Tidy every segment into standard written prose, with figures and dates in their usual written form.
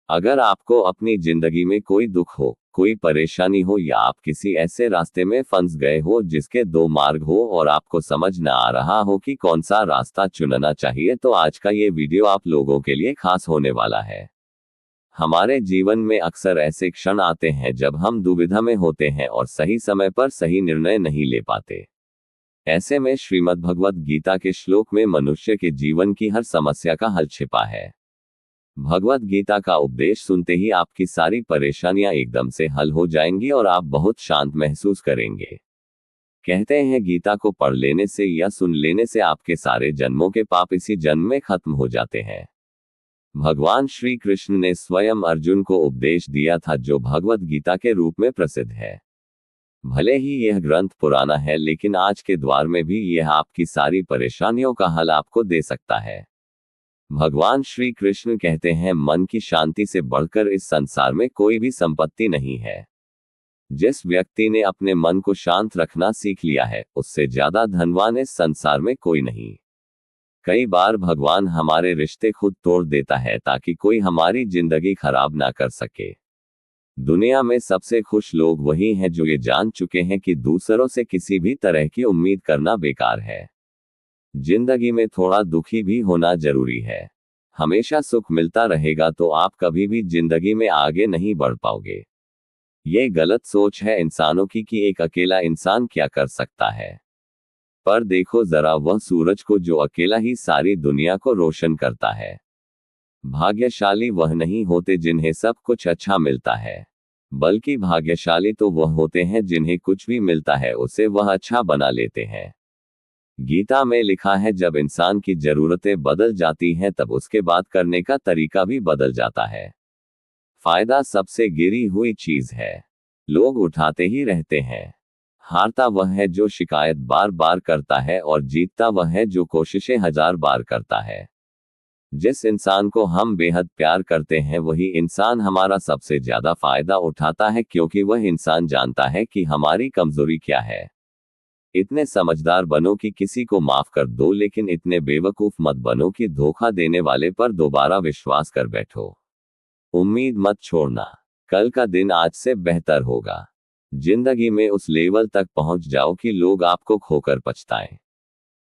अगर आपको अपनी जिंदगी में कोई दुख हो, कोई परेशानी हो या आप किसी ऐसे रास्ते में फंस गए हो जिसके दो मार्ग हो और आपको समझ न आ रहा हो कि कौन सा रास्ता चुनना चाहिए, तो आज का ये वीडियो आप लोगों के लिए खास होने वाला है। हमारे जीवन में अक्सर ऐसे क्षण आते हैं जब हम दुविधा में होते हैं और सही समय पर सही निर्णय नहीं ले पाते। ऐसे में श्रीमद् भगवद गीता के श्लोक में मनुष्य के जीवन की हर समस्या का हल छिपा है। भगवद गीता का उपदेश सुनते ही आपकी सारी परेशानियां एकदम से हल हो जाएंगी और आप बहुत शांत महसूस करेंगे। कहते हैं गीता को पढ़ लेने से या सुन लेने से आपके सारे जन्मों के पाप इसी जन्म में खत्म हो जाते हैं। भगवान श्री कृष्ण ने स्वयं अर्जुन को उपदेश दिया था, जो भगवद गीता के रूप में प्रसिद्ध है। भले ही यह ग्रंथ पुराना है, लेकिन आज के द्वार में भी यह आपकी सारी परेशानियों का हल आपको दे सकता है। भगवान श्री कृष्ण कहते हैं, मन की शांति से बढ़कर इस संसार में कोई भी संपत्ति नहीं है। जिस व्यक्ति ने अपने मन को शांत रखना सीख लिया है, उससे ज्यादा धनवान इस संसार में कोई नहीं। कई बार भगवान हमारे रिश्ते खुद तोड़ देता है ताकि कोई हमारी जिंदगी खराब ना कर सके। दुनिया में सबसे खुश लोग वही हैं जो ये जान चुके हैं कि दूसरों से किसी भी तरह की उम्मीद करना बेकार है। जिंदगी में थोड़ा दुखी भी होना जरूरी है। हमेशा सुख मिलता रहेगा तो आप कभी भी जिंदगी में आगे नहीं बढ़ पाओगे। ये गलत सोच है इंसानों की कि एक अकेला इंसान क्या कर सकता है। पर देखो जरा वह सूरज को जो अकेला ही सारी दुनिया को रोशन करता है। भाग्यशाली वह नहीं होते जिन्हें सब कुछ अच्छा मिलता है, बल्कि भाग्यशाली तो वह होते हैं जिन्हें कुछ भी मिलता है उसे वह अच्छा बना लेते हैं। गीता में लिखा है, जब इंसान की जरूरतें बदल जाती हैं तब उसके बात करने का तरीका भी बदल जाता है। फायदा सबसे गिरी हुई चीज है। लोग उठाते ही रहते हैं। हारता वह है जो शिकायत बार बार करता है और जीतता वह है जो कोशिशें 1000 बार करता है। जिस इंसान को हम बेहद प्यार करते हैं वही इंसान हमारा सबसे ज्यादा फायदा उठाता है, क्योंकि वह इंसान जानता है कि हमारी कमजोरी क्या है। इतने समझदार बनो कि किसी को माफ कर दो, लेकिन इतने बेवकूफ मत बनो कि धोखा देने वाले पर दोबारा विश्वास कर बैठो। उम्मीद मत छोड़ना, कल का दिन आज से बेहतर होगा। जिंदगी में उस लेवल तक पहुंच जाओ कि लोग आपको खोकर पछताएं।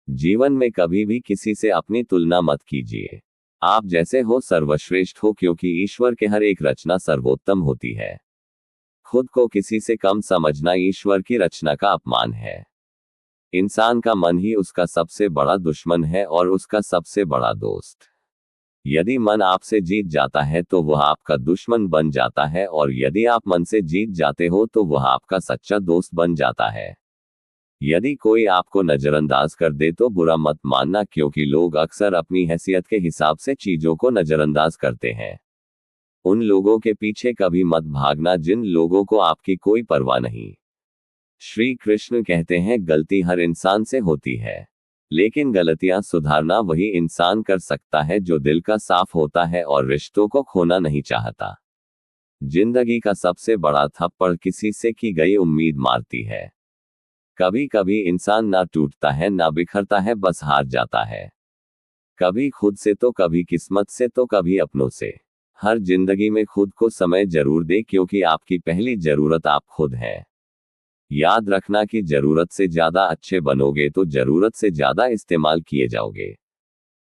जीवन में कभी भी किसी से अपनी तुलना मत कीजिए। आप जैसे हो सर्वश्रेष्ठ हो, क्योंकि ईश्वर के हर एक रचना सर्वोत्तम होती है। खुद को किसी से कम समझना ईश्वर की रचना का अपमान है। इंसान का मन ही उसका सबसे बड़ा दुश्मन है और उसका सबसे बड़ा दोस्त। यदि मन आपसे जीत जाता है तो वह आपका दुश्मन बन जाता है, और यदि आप मन से जीत जाते हो तो वह आपका सच्चा दोस्त बन जाता है। यदि कोई आपको नजरअंदाज कर दे तो बुरा मत मानना, क्योंकि लोग अक्सर अपनी हैसियत के हिसाब से चीजों को नजरअंदाज करते हैं। उन लोगों के पीछे कभी मत भागना जिन लोगों को आपकी कोई परवाह नहीं। श्री कृष्ण कहते हैं, गलती हर इंसान से होती है, लेकिन गलतियां सुधारना वही इंसान कर सकता है जो दिल का साफ होता है और रिश्तों को खोना नहीं चाहता। जिंदगी का सबसे बड़ा थप्पड़ किसी से की गई उम्मीद मारती है। कभी कभी इंसान ना टूटता है ना बिखरता है, बस हार जाता है। कभी खुद से तो कभी किस्मत से तो कभी अपनों से। हर जिंदगी में खुद को समय जरूर दे, क्योंकि आपकी पहली जरूरत आप खुद हैं। याद रखना कि जरूरत से ज्यादा अच्छे बनोगे तो जरूरत से ज्यादा इस्तेमाल किए जाओगे।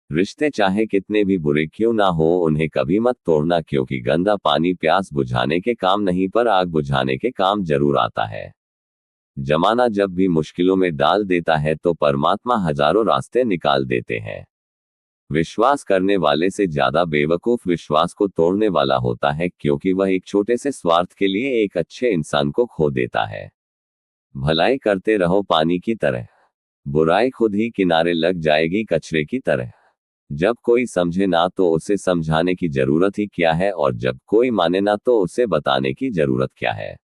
रिश्ते चाहे कितने भी बुरे क्यों ना हो, उन्हें कभी मत तोड़ना, क्योंकि गंदा पानी प्यास बुझाने के काम नहीं पर आग बुझाने के काम जरूर आता है। जमाना जब भी मुश्किलों में डाल देता है तो परमात्मा हजारों रास्ते निकाल देते हैं। विश्वास करने वाले से ज्यादा बेवकूफ विश्वास को तोड़ने वाला होता है, क्योंकि वह एक छोटे से स्वार्थ के लिए एक अच्छे इंसान को खो देता है। भलाई करते रहो पानी की तरह, बुराई खुद ही किनारे लग जाएगी कचरे की तरह। जब कोई समझे ना तो उसे समझाने की जरूरत ही क्या है, और जब कोई माने ना तो उसे बताने की जरूरत क्या है।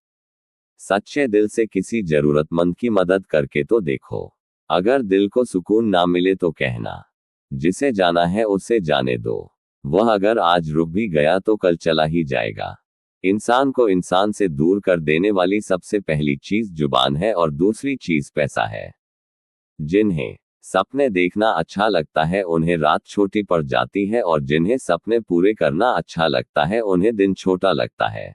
सच्चे दिल से किसी जरूरतमंद की मदद करके तो देखो। अगर दिल को सुकून ना मिले तो कहना, जिसे जाना है उसे जाने दो। वह अगर आज रुक भी गया तो कल चला ही जाएगा। इंसान को इंसान से दूर कर देने वाली सबसे पहली चीज जुबान है और दूसरी चीज पैसा है। जिन्हें सपने देखना अच्छा लगता है उन्हें रात छोटी पड़ जाती है, और जिन्हें सपने पूरे करना अच्छा लगता है उन्हें दिन छोटा लगता है।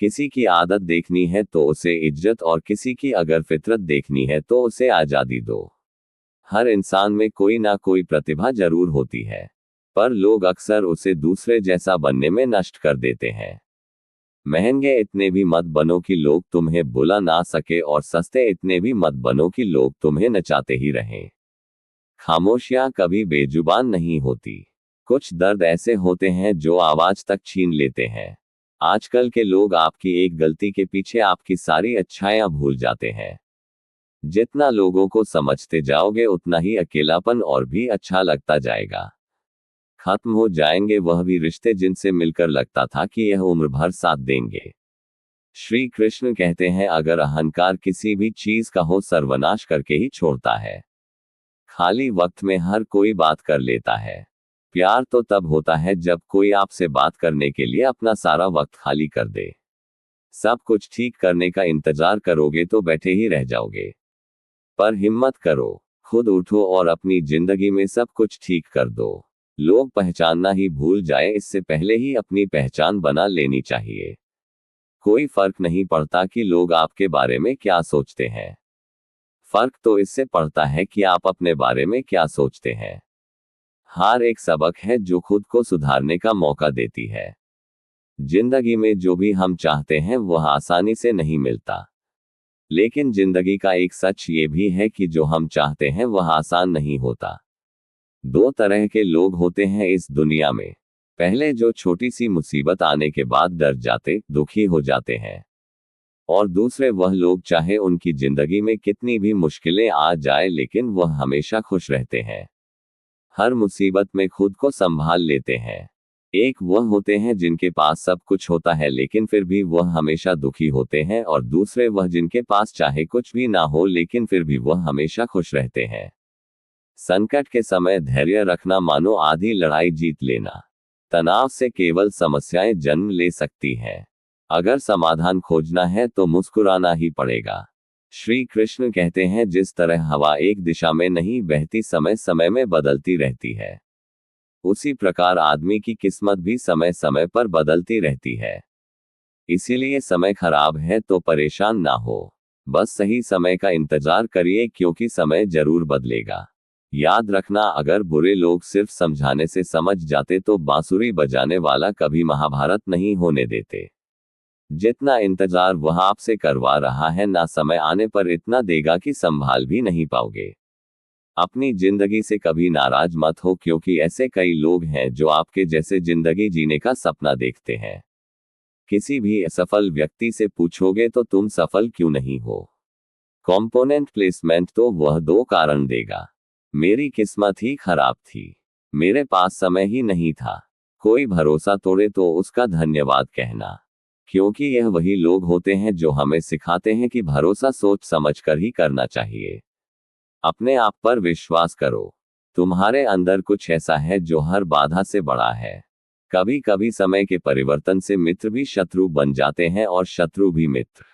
किसी की आदत देखनी है तो उसे इज्जत, और किसी की अगर फितरत देखनी है तो उसे आज़ादी दो। हर इंसान में कोई ना कोई प्रतिभा जरूर होती है, पर लोग अक्सर उसे दूसरे जैसा बनने में नष्ट कर देते हैं। महंगे इतने भी मत बनो कि लोग तुम्हें बुला ना सके, और सस्ते इतने भी मत बनो कि लोग तुम्हें नचाते ही रहें। खामोशियां कभी बेजुबान नहीं होती। कुछ दर्द ऐसे होते हैं जो आवाज तक छीन लेते हैं। आजकल के लोग आपकी एक गलती के पीछे आपकी सारी अच्छाइयां भूल जाते हैं। जितना लोगों को समझते जाओगे उतना ही अकेलापन और भी अच्छा लगता जाएगा। खत्म हो जाएंगे वह भी रिश्ते जिनसे मिलकर लगता था कि यह उम्र भर साथ देंगे। श्री कृष्ण कहते हैं, अगर अहंकार किसी भी चीज का हो, सर्वनाश करके ही छोड़ता है। खाली वक्त में हर कोई बात कर लेता है। प्यार तो तब होता है जब कोई आपसे बात करने के लिए अपना सारा वक्त खाली कर दे। सब कुछ ठीक करने का इंतजार करोगे तो बैठे ही रह जाओगे। पर हिम्मत करो, खुद उठो और अपनी जिंदगी में सब कुछ ठीक कर दो। लोग पहचानना ही भूल जाए इससे पहले ही अपनी पहचान बना लेनी चाहिए। कोई फर्क नहीं पड़ता कि लोग आपके बारे में क्या सोचते हैं। फर्क तो इससे पड़ता है कि आप अपने बारे में क्या सोचते हैं। हार एक सबक है जो खुद को सुधारने का मौका देती है। जिंदगी में जो भी हम चाहते हैं वह आसानी से नहीं मिलता, लेकिन जिंदगी का एक सच ये भी है कि जो हम चाहते हैं वह आसान नहीं होता। दो तरह के लोग होते हैं इस दुनिया में। पहले जो छोटी सी मुसीबत आने के बाद डर जाते, दुखी हो जाते हैं, और दूसरे वह लोग चाहे उनकी जिंदगी में कितनी भी मुश्किलें आ जाए लेकिन वह हमेशा खुश रहते हैं। हर मुसीबत में खुद को संभाल लेते हैं। एक वह होते हैं जिनके पास सब कुछ होता है लेकिन फिर भी वह हमेशा दुखी होते हैं, और दूसरे वह जिनके पास चाहे कुछ भी ना हो लेकिन फिर भी वह हमेशा खुश रहते हैं। संकट के समय धैर्य रखना मानो आधी लड़ाई जीत लेना। तनाव से केवल समस्याएं जन्म ले सकती हैं। अगर समाधान खोजना है तो मुस्कुराना ही पड़ेगा। श्री कृष्ण कहते हैं, जिस तरह हवा एक दिशा में नहीं बहती, समय समय में बदलती रहती है, उसी प्रकार आदमी की किस्मत भी समय समय पर बदलती रहती है। इसीलिए समय खराब है तो परेशान ना हो, बस सही समय का इंतजार करिए क्योंकि समय जरूर बदलेगा। याद रखना, अगर बुरे लोग सिर्फ समझाने से समझ जाते तो बांसुरी बजाने वाला कभी महाभारत नहीं होने देते। जितना इंतजार वह आपसे करवा रहा है ना समय आने पर इतना देगा कि संभाल भी नहीं पाओगे। अपनी जिंदगी से कभी नाराज मत हो क्योंकि ऐसे कई लोग हैं जो आपके जैसे जिंदगी जीने का सपना देखते हैं। किसी भी असफल व्यक्ति से पूछोगे तो तुम सफल क्यों नहीं हो, कंपोनेंट प्लेसमेंट तो वह दो कारण देगा। मेरी किस्मत ही खराब थी, मेरे पास समय ही नहीं था। कोई भरोसा तोड़े तो उसका धन्यवाद कहना, क्योंकि यह वही लोग होते हैं जो हमें सिखाते हैं कि भरोसा सोच समझकर ही करना चाहिए। अपने आप पर विश्वास करो, तुम्हारे अंदर कुछ ऐसा है जो हर बाधा से बड़ा है। कभी कभी समय के परिवर्तन से मित्र भी शत्रु बन जाते हैं और शत्रु भी मित्र,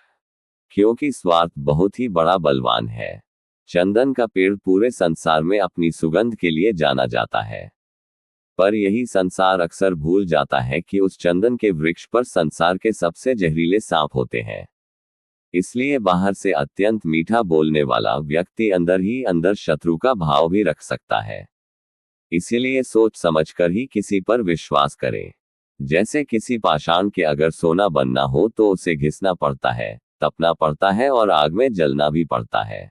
क्योंकि स्वार्थ बहुत ही बड़ा बलवान है। चंदन का पेड़ पूरे संसार में अपनी सुगंध के लिए जाना जाता है, पर यही संसार अक्सर भूल जाता है कि उस चंदन के वृक्ष पर संसार के सबसे जहरीले सांप होते हैं। इसलिए बाहर से अत्यंत मीठा बोलने वाला व्यक्ति अंदर ही अंदर शत्रु का भाव भी रख सकता है। इसीलिए सोच समझकर ही किसी पर विश्वास करें। जैसे किसी पाषाण के अगर सोना बनना हो तो उसे घिसना पड़ता है, तपना पड़ता है और आग में जलना भी पड़ता है।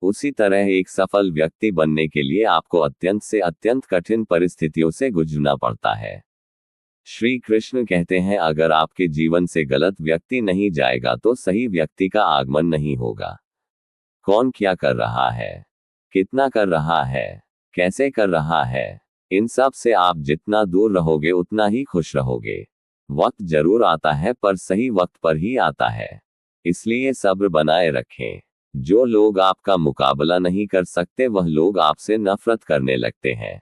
उसी तरह एक सफल व्यक्ति बनने के लिए आपको अत्यंत से अत्यंत कठिन परिस्थितियों से गुजरना पड़ता है। श्री कृष्ण कहते हैं, अगर आपके जीवन से गलत व्यक्ति नहीं जाएगा तो सही व्यक्ति का आगमन नहीं होगा। कौन क्या कर रहा है, कितना कर रहा है, कैसे कर रहा है, इन सब से आप जितना दूर रहोगे उतना ही खुश रहोगे। वक्त जरूर आता है पर सही वक्त पर ही आता है, इसलिए सब्र बनाए रखें। जो लोग आपका मुकाबला नहीं कर सकते वह लोग आपसे नफरत करने लगते हैं।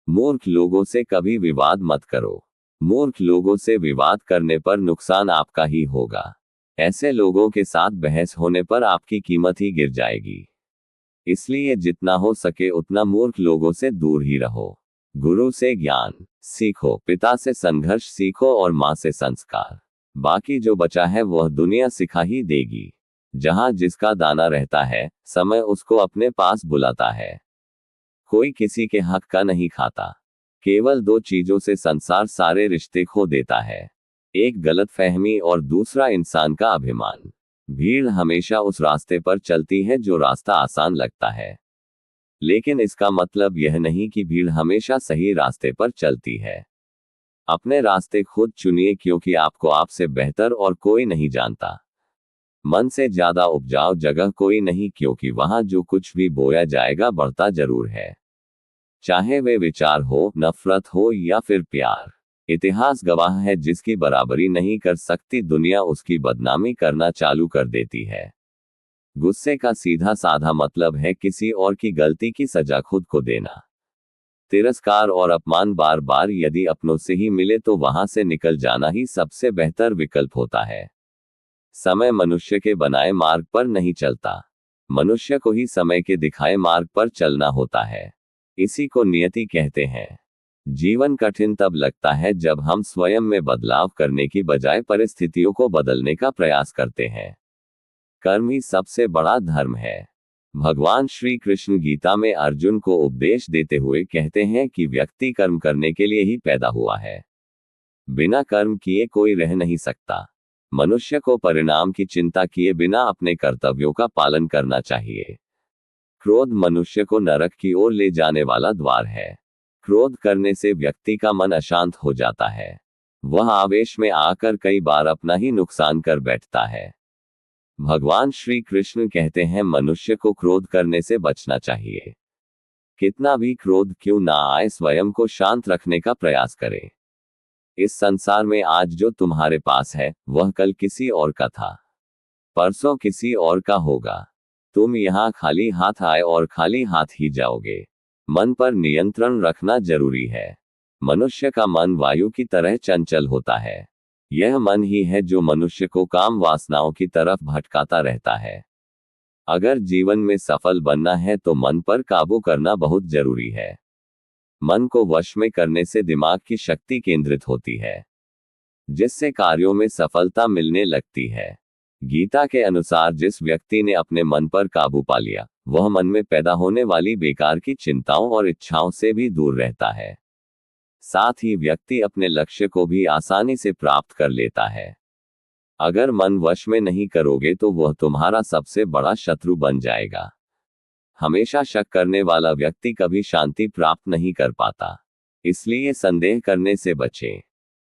मूर्ख लोगों से कभी विवाद मत करो। मूर्ख लोगों से विवाद करने पर नुकसान आपका ही होगा। ऐसे लोगों के साथ बहस होने पर आपकी कीमत ही गिर जाएगी। इसलिए जितना हो सके उतना मूर्ख लोगों से दूर ही रहो। गुरु से ज्ञान सीखो, पिता से संघर्ष सीखो और माँ से संस्कार। बाकी जो बचा है वह दुनिया सिखा ही देगी। जहां जिसका दाना रहता है, समय उसको अपने पास बुलाता है। कोई किसी के हक का नहीं खाता। केवल दो चीजों से संसार सारे रिश्ते खो देता है, एक गलतफहमी और दूसरा इंसान का अभिमान। भीड़ हमेशा उस रास्ते पर चलती है जो रास्ता आसान लगता है, लेकिन इसका मतलब यह नहीं कि भीड़ हमेशा सही रास्ते पर चलती है। अपने रास्ते खुद चुनिए, क्योंकि आपको आपसे बेहतर और कोई नहीं जानता। मन से ज्यादा उपजाऊ जगह कोई नहीं, क्योंकि वहां जो कुछ भी बोया जाएगा बढ़ता जरूर है, चाहे वे विचार हो, नफरत हो या फिर प्यार। इतिहास गवाह है, जिसकी बराबरी नहीं कर सकती दुनिया उसकी बदनामी करना चालू कर देती है। गुस्से का सीधा साधा मतलब है किसी और की गलती की सजा खुद को देना। तिरस्कार और अपमान बार बार यदि अपनों से ही मिले तो वहां से निकल जाना ही सबसे बेहतर विकल्प होता है। समय मनुष्य के बनाए मार्ग पर नहीं चलता, मनुष्य को ही समय के दिखाए मार्ग पर चलना होता है। इसी को नियति कहते हैं। जीवन कठिन तब लगता है जब हम स्वयं में बदलाव करने की बजाय परिस्थितियों को बदलने का प्रयास करते हैं। कर्म ही सबसे बड़ा धर्म है। भगवान श्री कृष्ण गीता में अर्जुन को उपदेश देते हुए कहते हैं कि व्यक्ति कर्म करने के लिए ही पैदा हुआ है, बिना कर्म किए कोई रह नहीं सकता। मनुष्य को परिणाम की चिंता किए बिना अपने कर्तव्यों का पालन करना चाहिए। क्रोध मनुष्य को नरक की ओर ले जाने वाला द्वार है। क्रोध करने से व्यक्ति का मन अशांत हो जाता है, वह आवेश में आकर कई बार अपना ही नुकसान कर बैठता है। भगवान श्री कृष्ण कहते हैं मनुष्य को क्रोध करने से बचना चाहिए। कितना भी क्रोध क्यों ना आए, स्वयं को शांत रखने का प्रयास करें। इस संसार में आज जो तुम्हारे पास है वह कल किसी और का था, परसों किसी और का होगा। तुम यहाँ खाली हाथ आए और खाली हाथ ही जाओगे। मन पर नियंत्रण रखना जरूरी है। मनुष्य का मन वायु की तरह चंचल होता है। यह मन ही है जो मनुष्य को काम वासनाओं की तरफ भटकाता रहता है। अगर जीवन में सफल बनना है तो मन पर काबू करना बहुत जरूरी है। मन को वश में करने से दिमाग की शक्ति केंद्रित होती है, जिससे कार्यों में सफलता मिलने लगती है। गीता के अनुसार जिस व्यक्ति ने अपने मन पर काबू पा लिया, वह मन में पैदा होने वाली बेकार की चिंताओं और इच्छाओं से भी दूर रहता है। साथ ही व्यक्ति अपने लक्ष्य को भी आसानी से प्राप्त कर लेता है। अगर मन वश में नहीं करोगे तो वह तुम्हारा सबसे बड़ा शत्रु बन जाएगा। हमेशा शक करने वाला व्यक्ति कभी शांति प्राप्त नहीं कर पाता, इसलिए संदेह करने से बचें।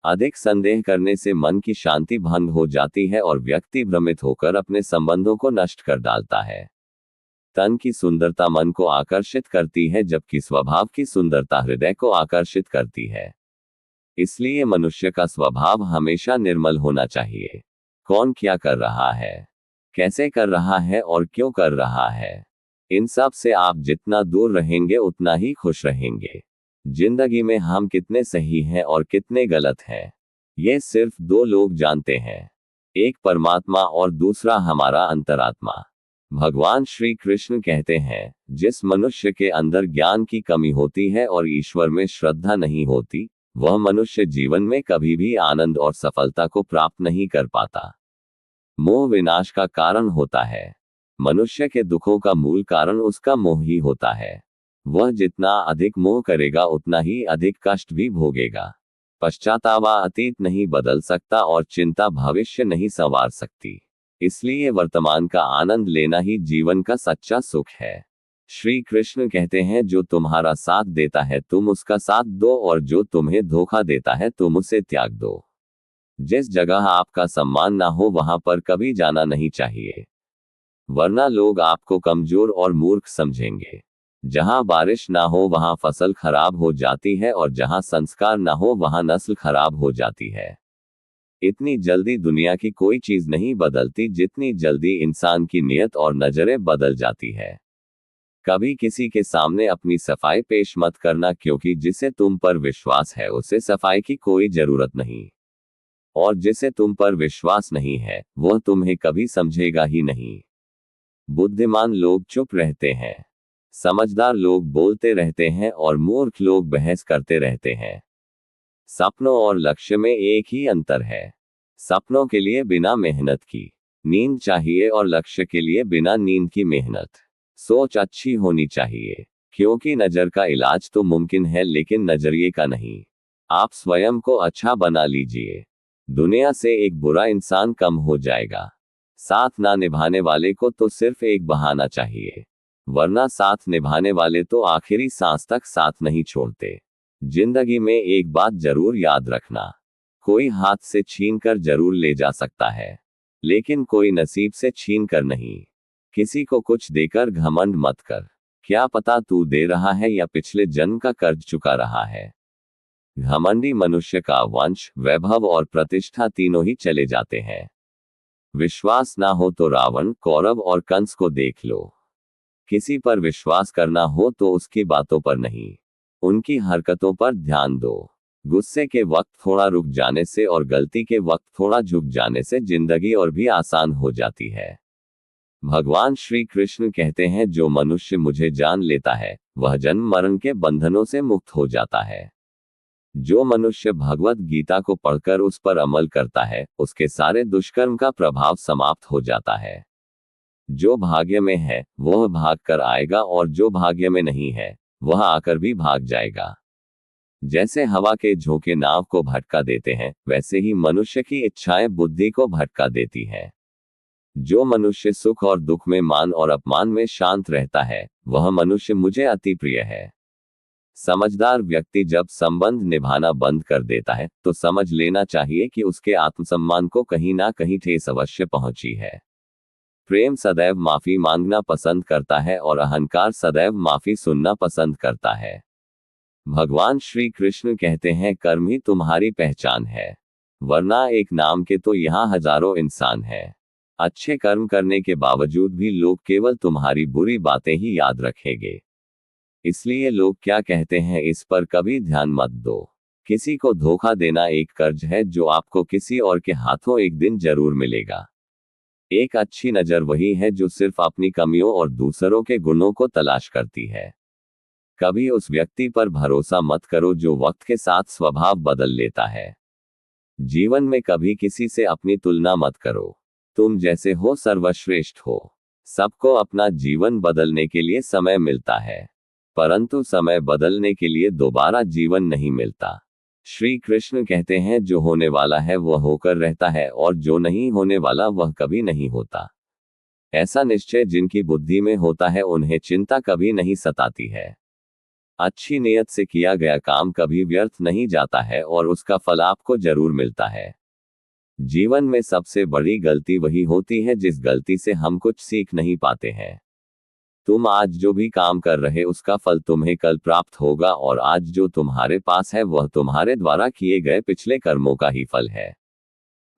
अधिक संदेह करने से मन की शांति भंग हो जाती है और व्यक्ति भ्रमित होकर अपने संबंधों को नष्ट कर डालता है। तन की सुंदरता मन को आकर्षित करती है, जबकि स्वभाव की सुंदरता हृदय को आकर्षित करती है। इसलिए मनुष्य का स्वभाव हमेशा निर्मल होना चाहिए। कौन क्या कर रहा है, कैसे कर रहा है और क्यों कर रहा है, इन सब से आप जितना दूर रहेंगे उतना ही खुश रहेंगे। जिंदगी में हम कितने सही हैं और कितने गलत हैं, ये सिर्फ दो लोग जानते हैं, एक परमात्मा और दूसरा हमारा अंतरात्मा। भगवान श्री कृष्ण कहते हैं, जिस मनुष्य के अंदर ज्ञान की कमी होती है और ईश्वर में श्रद्धा नहीं होती, वह मनुष्य जीवन में कभी भी आनंद और सफलता को प्राप्त नहीं कर पाता। मोह विनाश का कारण होता है। मनुष्य के दुखों का मूल कारण उसका मोह ही होता है। वह जितना अधिक मोह करेगा उतना ही अधिक कष्ट भी भोगेगा। पश्चातावा अतीत नहीं बदल सकता और चिंता भविष्य नहीं संवार सकती। इसलिए वर्तमान का आनंद लेना ही जीवन का सच्चा सुख है। श्री कृष्ण कहते हैं, जो तुम्हारा साथ देता है तुम उसका साथ दो, और जो तुम्हें धोखा देता है तुम उसे त्याग दो। जिस जगह आपका सम्मान ना हो वहां पर कभी जाना नहीं चाहिए, वरना लोग आपको कमजोर और मूर्ख समझेंगे। जहां बारिश ना हो वहां फसल खराब हो जाती है, और जहां संस्कार ना हो वहां नस्ल खराब हो जाती है। इतनी जल्दी दुनिया की कोई चीज नहीं बदलती जितनी जल्दी इंसान की नीयत और नजरें बदल जाती है। कभी किसी के सामने अपनी सफाई पेश मत करना, क्योंकि जिसे तुम पर विश्वास है उसे सफाई की कोई जरूरत नहीं, और जिसे तुम पर विश्वास नहीं है वह तुम्हें कभी समझेगा ही नहीं। बुद्धिमान लोग चुप रहते हैं, समझदार लोग बोलते रहते हैं और मूर्ख लोग बहस करते रहते हैं। सपनों और लक्ष्य में एक ही अंतर है। सपनों के लिए बिना मेहनत की नींद चाहिए और लक्ष्य के लिए बिना नींद की मेहनत। सोच अच्छी होनी चाहिए, क्योंकि नजर का इलाज तो मुमकिन है लेकिन नजरिए का नहीं। आप स्वयं को अच्छा बना लीजिए, दुनिया से एक बुरा इंसान कम हो जाएगा। साथ ना निभाने वाले को तो सिर्फ एक बहाना चाहिए, वरना साथ निभाने वाले तो आखिरी सांस तक साथ नहीं छोड़ते। जिंदगी में एक बात जरूर याद रखना, कोई हाथ से छीन कर जरूर ले जा सकता है, लेकिन कोई नसीब से छीन कर नहीं। किसी को कुछ देकर घमंड मत कर, क्या पता तू दे रहा है या पिछले जन्म का कर्ज चुका रहा है। घमंडी मनुष्य का वंश, वैभव और प्रतिष्ठा तीनों ही चले जाते हैं। विश्वास ना हो तो रावण, कौरव और कंस को देख लो। किसी पर विश्वास करना हो तो उसकी बातों पर नहीं, उनकी हरकतों पर ध्यान दो। गुस्से के वक्त थोड़ा रुक जाने से और गलती के वक्त थोड़ा झुक जाने से जिंदगी और भी आसान हो जाती है। भगवान श्री कृष्ण कहते हैं, जो मनुष्य मुझे जान लेता है वह जन्म मरण के बंधनों से मुक्त हो जाता है। जो मनुष्य भगवत गीता को पढ़कर उस पर अमल करता है, उसके सारे दुष्कर्म का प्रभाव समाप्त हो जाता है। जो भाग्य में है वह भाग कर आएगा और जो भाग्य में नहीं है वह आकर भी भाग जाएगा। जैसे हवा के झोंके नाव को भटका देते हैं, वैसे ही मनुष्य की इच्छाएं बुद्धि को भटका देती है। जो मनुष्य सुख और दुख में, मान और अपमान में शांत रहता है, वह मनुष्य मुझे अति प्रिय है। समझदार व्यक्ति जब संबंध निभाना बंद कर देता है तो समझ लेना चाहिए कि उसके आत्मसम्मान को कहीं ना कहीं ठेस अवश्य पहुंची है। प्रेम सदैव माफी मांगना पसंद करता है और अहंकार सदैव माफी सुनना पसंद करता है। भगवान श्री कृष्ण कहते हैं, कर्म ही तुम्हारी पहचान है, वरना एक नाम के तो यहाँ हजारों इंसान हैं। अच्छे कर्म करने के बावजूद भी लोग केवल तुम्हारी बुरी बातें ही याद रखेंगे। इसलिए लोग क्या कहते हैं इस पर कभी ध्यान मत दो। किसी को धोखा देना एक कर्ज है जो आपको किसी और के हाथों एक दिन जरूर मिलेगा। एक अच्छी नजर वही है जो सिर्फ अपनी कमियों और दूसरों के गुणों को तलाश करती है। कभी उस व्यक्ति पर भरोसा मत करो जो वक्त के साथ स्वभाव बदल लेता है। जीवन में कभी किसी से अपनी तुलना मत करो, तुम जैसे हो सर्वश्रेष्ठ हो। सबको अपना जीवन बदलने के लिए समय मिलता है, परंतु समय बदलने के लिए दोबारा जीवन नहीं मिलता। श्री कृष्ण कहते हैं, जो होने वाला है वह होकर रहता है और जो नहीं होने वाला वह कभी नहीं होता। ऐसा निश्चय जिनकी बुद्धि में होता है उन्हें चिंता कभी नहीं सताती है। अच्छी नीयत से किया गया काम कभी व्यर्थ नहीं जाता है और उसका फल आपको जरूर मिलता है। जीवन में सबसे बड़ी गलती वही होती है जिस गलती से हम कुछ सीख नहीं पाते हैं। तुम आज जो भी काम कर रहे उसका फल तुम्हें कल प्राप्त होगा और आज जो तुम्हारे पास है वह तुम्हारे द्वारा किए गए पिछले कर्मों का ही फल है।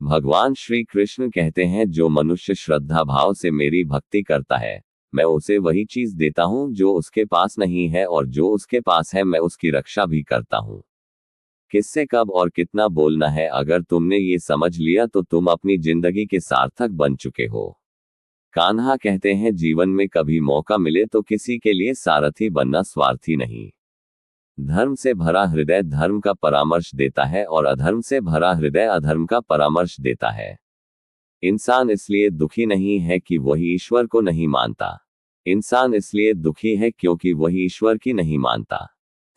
भगवान श्री कृष्ण कहते हैं, जो मनुष्य श्रद्धा भाव से मेरी भक्ति करता है, मैं उसे वही चीज देता हूं जो उसके पास नहीं है, और जो उसके पास है मैं उसकी रक्षा भी करता हूं। किससे कब और कितना बोलना है, अगर तुमने ये समझ लिया तो तुम अपनी जिंदगी के सार्थक बन चुके हो। कान्हा कहते हैं, जीवन में कभी मौका मिले तो किसी के लिए सारथी बनना स्वार्थी नहीं। धर्म से भरा हृदय धर्म का परामर्श देता है और अधर्म से भरा हृदय अधर्म का परामर्श देता है। इंसान इसलिए दुखी नहीं है कि वह ईश्वर को नहीं मानता, इंसान इसलिए दुखी है क्योंकि वह ईश्वर की नहीं मानता।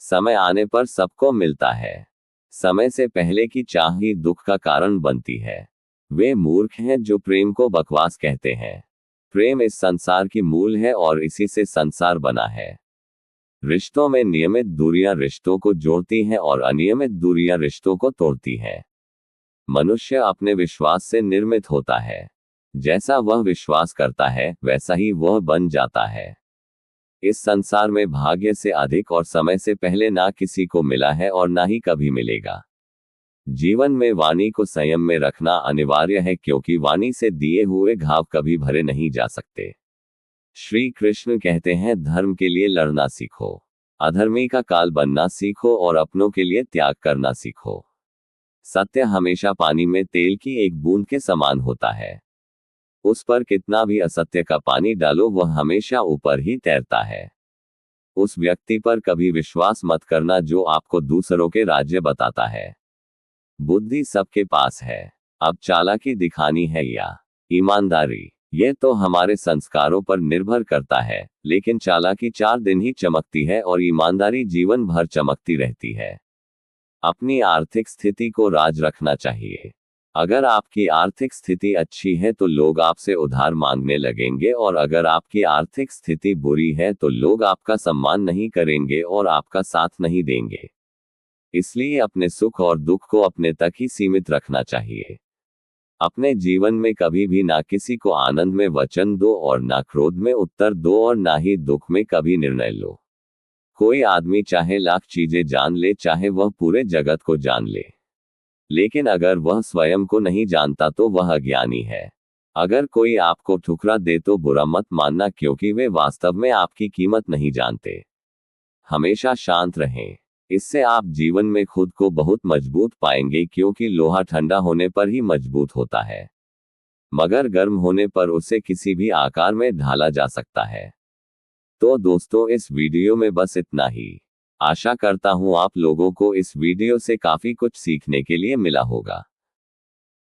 समय आने पर सबको मिलता है, समय से पहले की चाह ही दुख का कारण बनती है। वे मूर्ख हैं जो प्रेम को बकवास कहते हैं। प्रेम इस संसार की मूल है और इसी से संसार बना है। रिश्तों में नियमित दूरियां रिश्तों को जोड़ती हैं और अनियमित दूरियां रिश्तों को तोड़ती हैं। मनुष्य अपने विश्वास से निर्मित होता है, जैसा वह विश्वास करता है वैसा ही वह बन जाता है। इस संसार में भाग्य से अधिक और समय से पहले ना किसी को मिला है और ना ही कभी मिलेगा। जीवन में वाणी को संयम में रखना अनिवार्य है, क्योंकि वाणी से दिए हुए घाव कभी भरे नहीं जा सकते। श्री कृष्ण कहते हैं, धर्म के लिए लड़ना सीखो, अधर्मी का काल बनना सीखो और अपनों के लिए त्याग करना सीखो। सत्य हमेशा पानी में तेल की एक बूंद के समान होता है। उस पर कितना भी असत्य का पानी डालो वह हमेशा ऊपर ही तैरता है। उस व्यक्ति पर कभी विश्वास मत करना जो आपको दूसरों के राज्य बताता है। बुद्धि सबके पास है, अब चालाकी दिखानी है या ईमानदारी, ये तो हमारे संस्कारों पर निर्भर करता है, लेकिन चालाकी 4 दिन ही चमकती है और ईमानदारी जीवन भर चमकती रहती है। अपनी आर्थिक स्थिति को राज रखना चाहिए। अगर आपकी आर्थिक स्थिति अच्छी है तो लोग आपसे उधार मांगने लगेंगे, और अगर आपकी आर्थिक स्थिति बुरी है तो लोग आपका सम्मान नहीं करेंगे और आपका साथ नहीं देंगे। इसलिए अपने सुख और दुख को अपने तक ही सीमित रखना चाहिए। अपने जीवन में कभी भी ना किसी को आनंद में वचन दो और ना क्रोध में उत्तर दो और ना ही दुख में कभी निर्णय लो। कोई आदमी चाहे लाख चीजें जान ले, चाहे वह पूरे जगत को जान ले, लेकिन अगर वह स्वयं को नहीं जानता तो वह अज्ञानी है। अगर कोई आपको ठुकरा दे तो बुरा मत मानना, क्योंकि वे वास्तव में आपकी कीमत नहीं जानते। हमेशा शांत रहें, इससे आप जीवन में खुद को बहुत मजबूत पाएंगे, क्योंकि लोहा ठंडा होने पर ही मजबूत होता है, मगर गर्म होने पर उसे किसी भी आकार में ढाला जा सकता है। तो दोस्तों, इस वीडियो में बस इतना ही। आशा करता हूँ आप लोगों को इस वीडियो से काफी कुछ सीखने के लिए मिला होगा।